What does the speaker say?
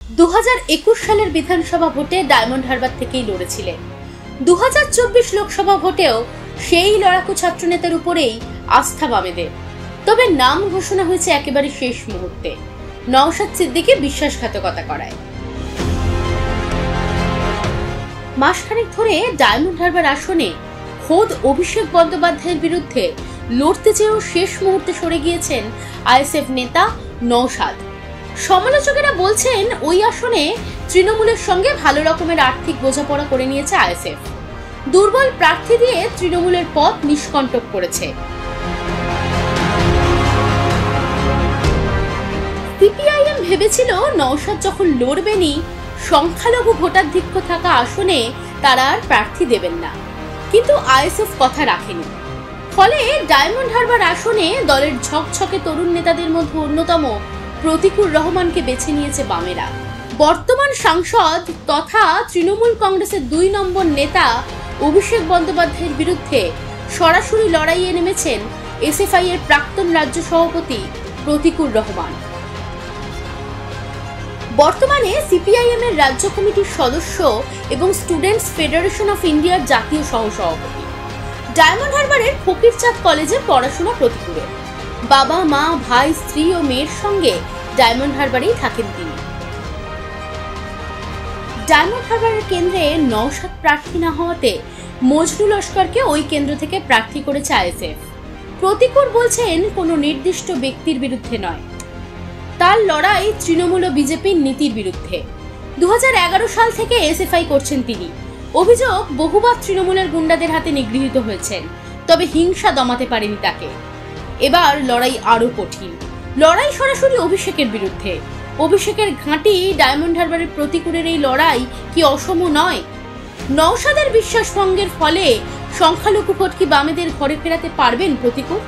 2021 সালের বিধানসভা ভোটে ডায়মন্ড হারবার থেকেই লড়েছিলেন। 2024 লোকসভা ভোটেও সেই লড়াকু ছাত্রনেতার উপরেই আস্থা বামেদের। তবে নাম ঘোষণা হয়েছে একেবারে শেষ মুহূর্তে, নওশাদ সিদ্দিকী বিশ্বাসঘাতকতা করায়। মাসখানেক ধরে ডায়মন্ড হারবার আসনে খোদ অভিষেক বন্দ্যোপাধ্যায়ের বিরুদ্ধে লড়তে চেয়েও শেষ মুহূর্তে সরে গিয়েছেন আইএসএফ নেতা নওশাদ। সমালোচকেরা বলছেন ওই আসনে তৃণমূলের সঙ্গে ভালো রকমের আর্থিক বোঝাপড়া করে নিয়েছে আইএসএফ, দুর্বল প্রার্থী দিয়ে তৃণমূলের পথ নিষ্কণ্টক করেছে। সিপিআইএম ভেবেছিল নওশাদ যখন লড়বেনই, সংখ্যালঘু ভোটাধিক্য থাকা আসনে তারা আর প্রার্থী দেবেন না, কিন্তু আইএসএফ কথা রাখেনি। ফলে ডায়মন্ড হারবার আসনে দলের ঝকঝকে তরুণ নেতাদের মধ্যে অন্যতম প্রতিকুর রহমানকে বেছে নিয়েছে বামেরা। বর্তমান সাংসদ তথা তৃণমূল কংগ্রেসের 2 নম্বর নেতা অভিষেক বন্দ্যোপাধ্যায়ের বিরুদ্ধে সরাসরি লড়াইয়ে নেমেছেন এসএফআই এর প্রাক্তন রাজ্য সভাপতি প্রতিকুর রহমান। বর্তমানে সিপিআইএম এর রাজ্য কমিটির সদস্য এবং স্টুডেন্টস ফেডারেশন অফ ইন্ডিয়ার জাতীয় সহসভাপতি। ডায়মন্ড হারবারের ফকিরচাঁদ কলেজে পড়াশোনা প্রতিকুরের। বাবা, মা, ভাই, স্ত্রী ও মেয়ের সঙ্গে ডায়মন্ড হারবারেই থাকেন তিনি। ডায়মন্ড হারবারের কেন্দ্রে নওশাদ প্রার্থী না হওয়াতে মজনু লস্করকে ওই কেন্দ্র থেকে প্রার্থী করেছে আইএসএফ। প্রতিকুর বলছেন কোনো নির্দিষ্ট ব্যক্তির বিরুদ্ধে নয়, তার লড়াই তৃণমূল ও বিজেপির নীতির বিরুদ্ধে। 2011 সাল থেকে এসএফআই করছেন তিনি। অভিযোগ, বহুবার তৃণমূলের গুন্ডাদের হাতে নিগৃহীত হয়েছেন, তবে হিংসা দমাতে পারেনি তাকে। এবার লড়াই আরো কঠিন, লড়াই সরাসরি অভিষেকের বিরুদ্ধে। অভিষেকের ঘাঁটি ডায়মন্ড হারবারের প্রতিকুরের এই লড়াই কি অসম নয়? নওশাদের বিশ্বাস ভঙ্গের ফলে সংখ্যালঘু ভোট কি বামেদের ঘরে ফেরাতে পারবেন প্রতিকুর?